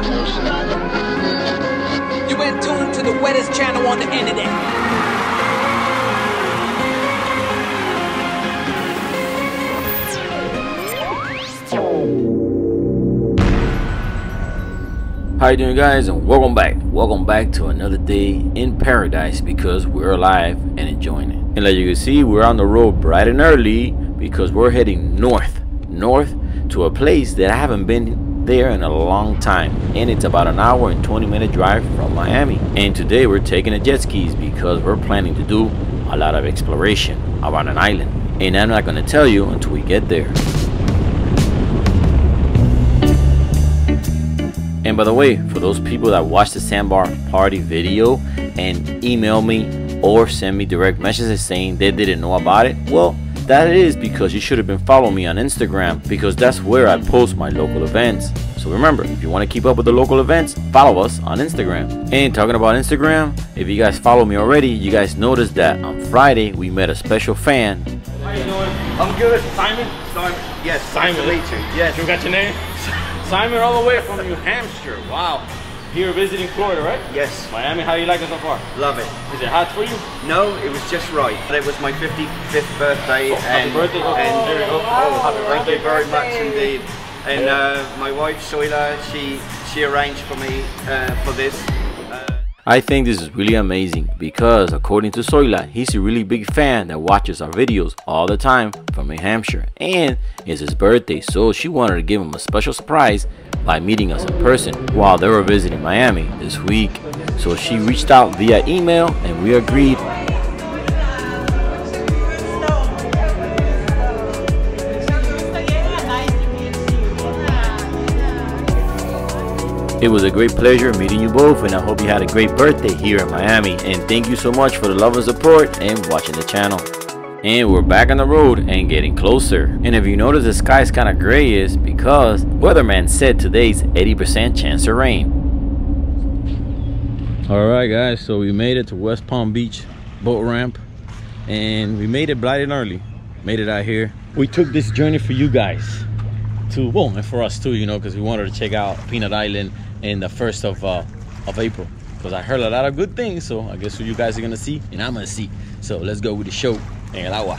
Yeah. You in tune to the wettest channel on the internet. How you doing, guys, and welcome back to another day in paradise, because we're alive and enjoying it. And like you can see, we're on the road bright and early because we're heading north to a place that I haven't been there in a long time, and it's about an hour and 20-minute drive from Miami. And today we're taking the jet skis because we're planning to do a lot of exploration around an island, and I'm not going to tell you until we get there. And by the way, for those people that watch the sandbar party video and email me or send me direct messages saying they didn't know about it, well, that is because you should have been following me on Instagram, because that's where I post my local events. So remember, if you want to keep up with the local events, follow us on Instagram. And talking about Instagram, if you guys follow me already, you guys noticed that on Friday we met a special fan. How you doing? I'm good. Simon? Yes, Simon. Yes. You got your name? Simon, all the way from New Hampshire. Wow. Here visiting Florida, right? Yes. Miami, how do you like it so far? Love it. Is it hot for you? No, it was just right. It was my 55th birthday. Happy birthday. And there you go. happy birthday. Thank you very much indeed. And my wife, Soila, she arranged for me for this. I think this is really amazing because according to Soila, he's a really big fan that watches our videos all the time from New Hampshire, and it's his birthday, so she wanted to give him a special surprise by meeting us in person while they were visiting Miami this week. So she reached out via email and we agreed. It was a great pleasure meeting you both, and I hope you had a great birthday here in Miami. And thank you so much for the love and support and watching the channel. And we're back on the road and getting closer. And if you notice the sky is kind of gray, is because weatherman said today's 80% chance of rain. Alright guys, so we made it to West Palm Beach boat ramp, and we made it bright and early. Made it out here. We took this journey for you guys to, well, and for us too, you know, because we wanted to check out Peanut Island in the 1st of April, because I heard a lot of good things. So I guess what you guys are gonna see and I'm gonna see. So let's go with the show en el agua.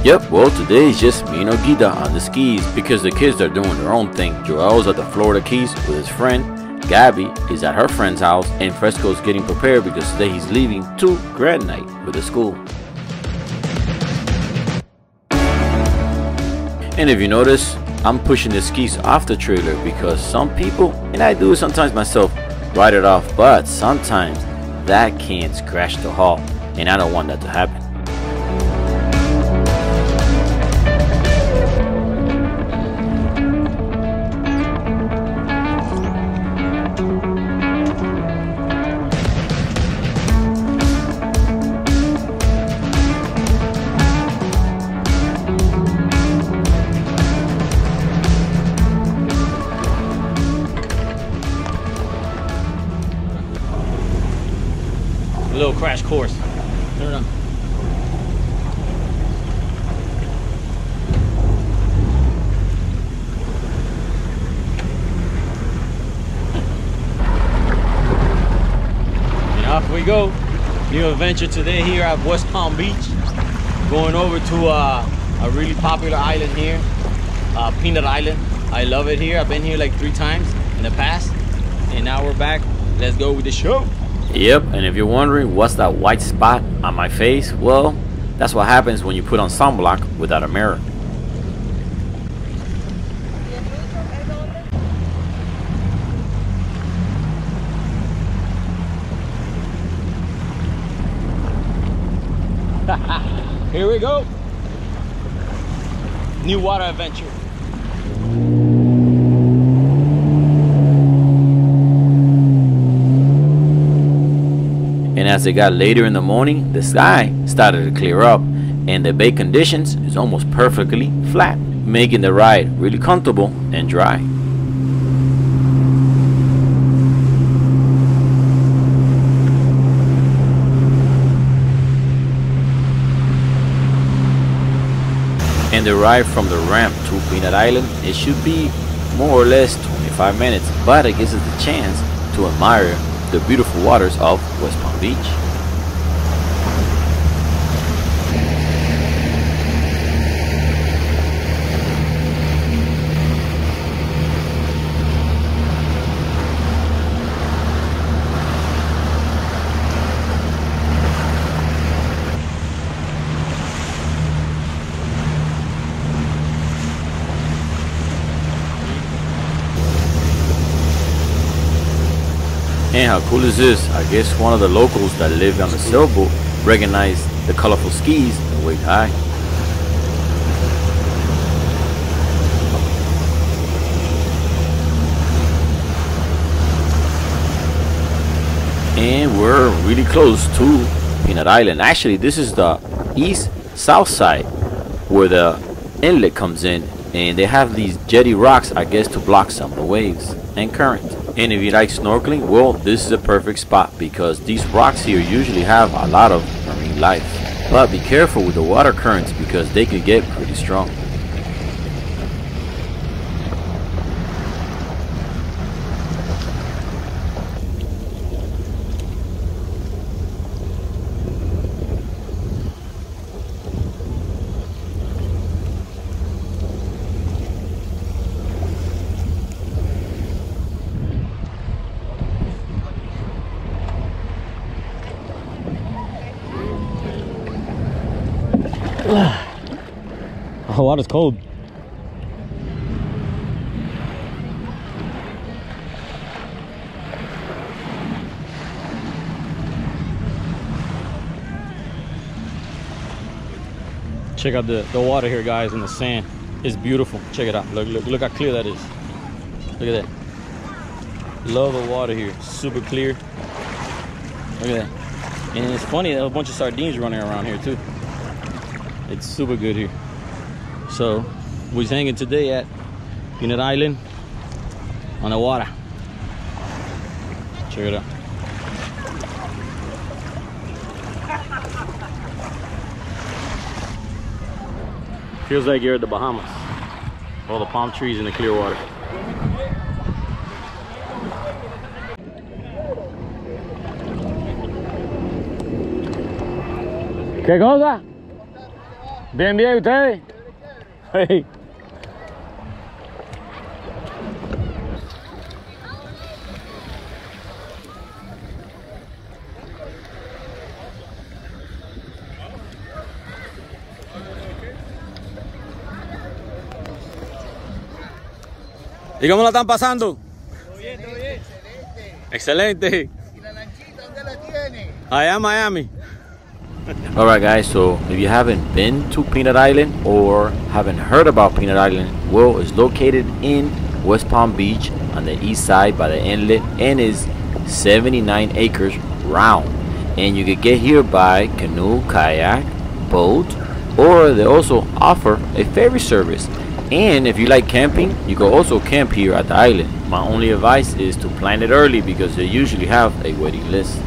Yep, well, today is just me and Ogida on the skis because the kids are doing their own thing. Joel's at the Florida Keys with his friend. Gabby is at her friend's house, and Fresco's getting prepared because today he's leaving to grad night with the school. And if you notice, I'm pushing the skis off the trailer because some people, and I do it sometimes myself, ride it off, but sometimes that can scratch the hull, and I don't want that to happen. Little crash course. Turn it on. And off we go. New adventure today here at West Palm Beach. Going over to a really popular island here, Peanut Island. I love it here. I've been here like 3 times in the past, and now we're back. Let's go with the show. Yep, and if you're wondering what's that white spot on my face, well, that's what happens when you put on sunblock without a mirror. Here we go. New water adventure. And as it got later in the morning, the sky started to clear up and the bay conditions is almost perfectly flat, making the ride really comfortable and dry. And the ride from the ramp to Peanut Island, it should be more or less 25 minutes, but it gives us the chance to admire the beautiful waters of West Palm Beach. And how cool is this? I guess one of the locals that live on the sailboat recognized the colorful skis and waved high. And we're really close to Peanut Island. Actually, this is the east-south side where the inlet comes in, and they have these jetty rocks, I guess, to block some of the waves and current. And if you like snorkeling, well, this is a perfect spot because these rocks here usually have a lot of marine life. But be careful with the water currents because they can get pretty strong. Oh, water's cold. Check out the water here, guys, and the sand. It's beautiful. Check it out. Look how clear that is. Look at that. Love the water here. Super clear. Look at that. And it's funny, there's a bunch of sardines running around here too. It's super good here. So we're hanging today at Peanut Island on the water. Check it out. Feels like you're at the Bahamas. All the palm trees in the clear water. ¿Qué cosa? Bien, bien, ¿ustedes? Hey. ¿Y cómo la están pasando? Todo bien, todo bien. Excelente. ¿Y la lanchita dónde la tiene? Allá en Miami. Alright guys, so if you haven't been to Peanut Island or haven't heard about Peanut Island, well, it's located in West Palm Beach on the east side by the inlet and is 79 acres round. And you could get here by canoe, kayak, boat, or they also offer a ferry service. And if you like camping, you can also camp here at the island. My only advice is to plan it early because they usually have a waiting list.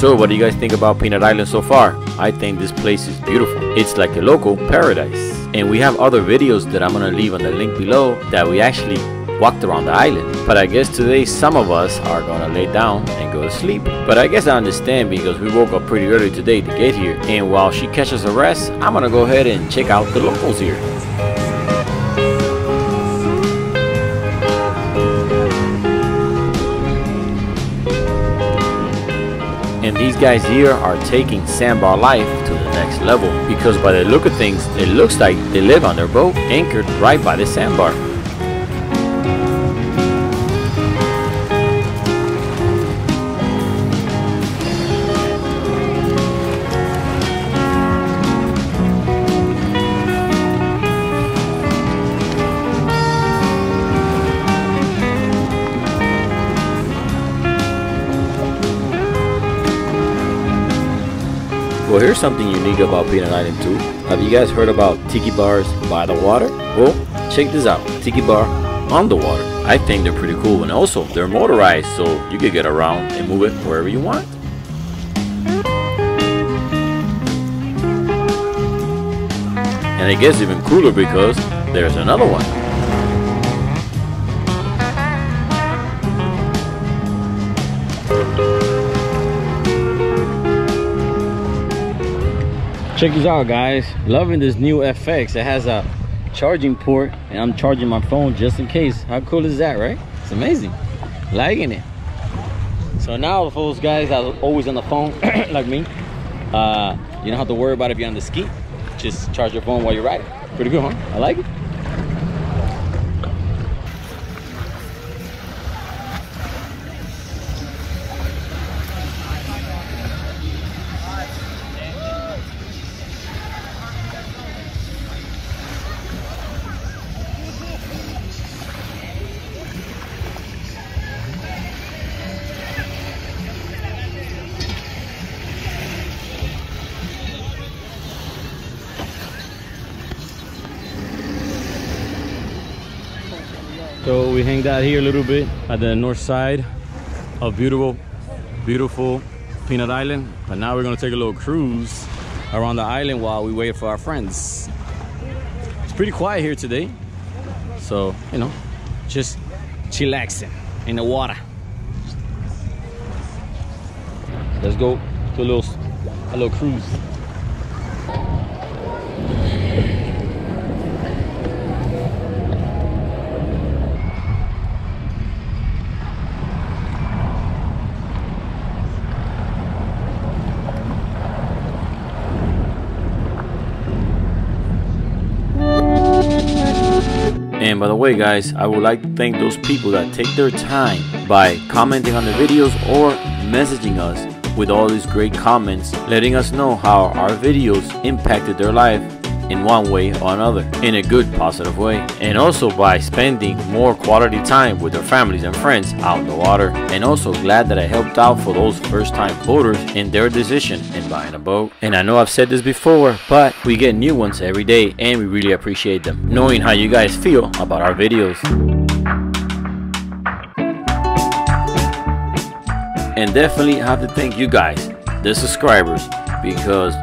So what do you guys think about Peanut Island so far? I think this place is beautiful. It's like a local paradise. And we have other videos that I'm gonna leave on the link below that we actually walked around the island. But I guess today some of us are gonna lay down and go to sleep. But I guess I understand because we woke up pretty early today to get here. And while she catches a rest, I'm gonna go ahead and check out the locals here. And these guys here are taking sandbar life to the next level because by the look of things, it looks like they live on their boat anchored right by the sandbar. Well, here's something unique about Peanut Island too. Have you guys heard about tiki bars by the water? Well, check this out. Tiki bar on the water. I think they're pretty cool, and also they're motorized, so you can get around and move it wherever you want. And it gets even cooler because there's another one. Check this out, guys. Loving this new FX. It has a charging port, and I'm charging my phone just in case. How cool is that, right? It's amazing. Liking it. So now for those guys that are always on the phone like me, you don't have to worry about if you're on the ski. Just charge your phone while you're riding. Pretty good, huh? I like it. So we hanged out here a little bit at the north side of beautiful Peanut Island. But now we're gonna take a little cruise around the island while we wait for our friends. It's pretty quiet here today. So, you know, just chillaxing in the water. Let's go to a little cruise. And by the way, guys, I would like to thank those people that take their time by commenting on the videos or messaging us with all these great comments, letting us know how our videos impacted their life in one way or another, in a good, positive way, and also by spending more quality time with their families and friends out in the water. And also glad that I helped out for those first-time boaters in their decision in buying a boat. And I know I've said this before, but we get new ones every day, and we really appreciate them, knowing how you guys feel about our videos. And definitely have to thank you guys, the subscribers, because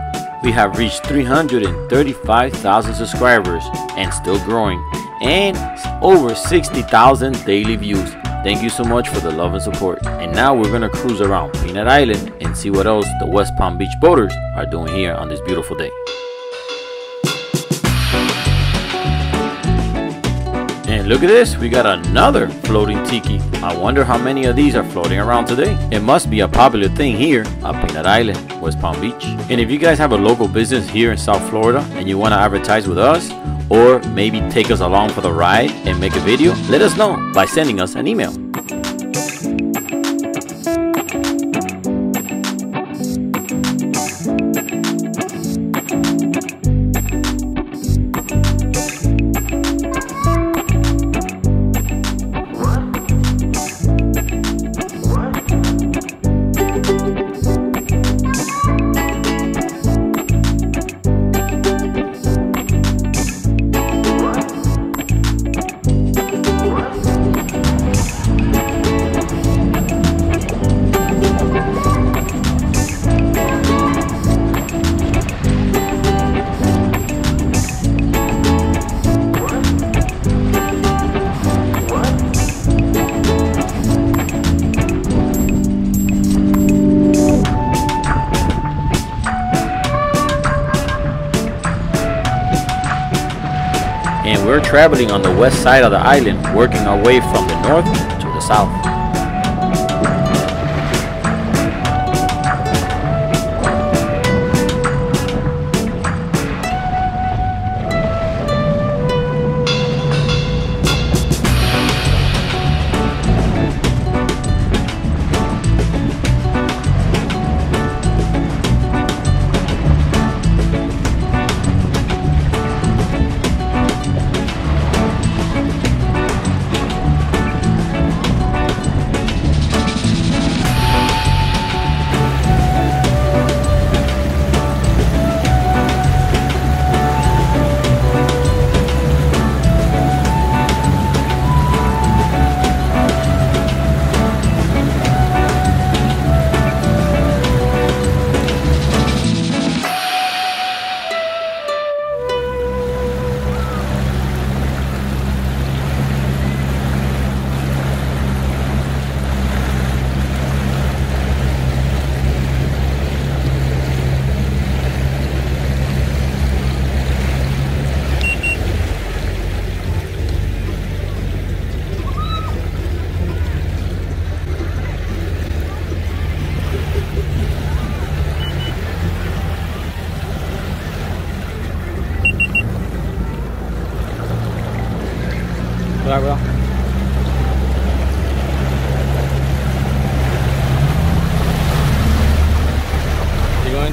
we have reached 335,000 subscribers and still growing, and over 60,000 daily views. Thank you so much for the love and support. And now we're gonna cruise around Peanut Island and see what else the West Palm Beach boaters are doing here on this beautiful day. And look at this, we got another floating tiki. I wonder how many of these are floating around today. It must be a popular thing here at Peanut Island, West Palm Beach. And if you guys have a local business here in South Florida and you want to advertise with us, or maybe take us along for the ride and make a video, let us know by sending us an email. And we're traveling on the west side of the island, working our way from the north to the south.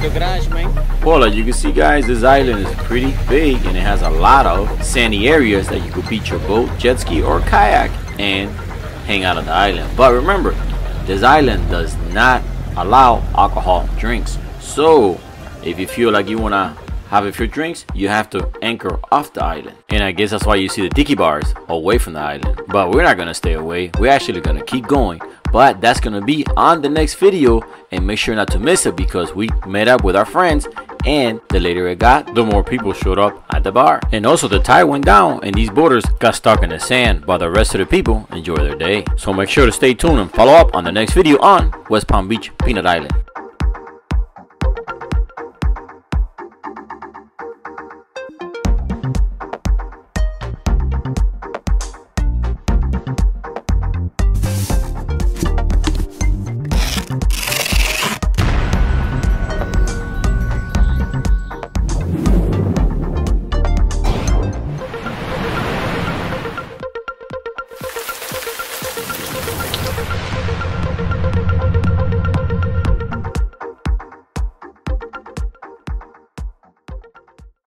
going to crash, man. Well, as you can see, guys, this island is pretty big and it has a lot of sandy areas that you could beach your boat, jet ski, or kayak and hang out on the island. But remember, this island does not allow alcohol drinks. So if you feel like you want to have a few drinks, you have to anchor off the island. And I guess that's why you see the tiki bars away from the island. But we're not going to stay away. We're actually going to keep going. But that's going to be on the next video. And make sure not to miss it because we met up with our friends. And the later it got, the more people showed up at the bar. And also the tide went down and these boaters got stuck in the sand while the rest of the people enjoy their day. So make sure to stay tuned and follow up on the next video on West Palm Beach, Peanut Island.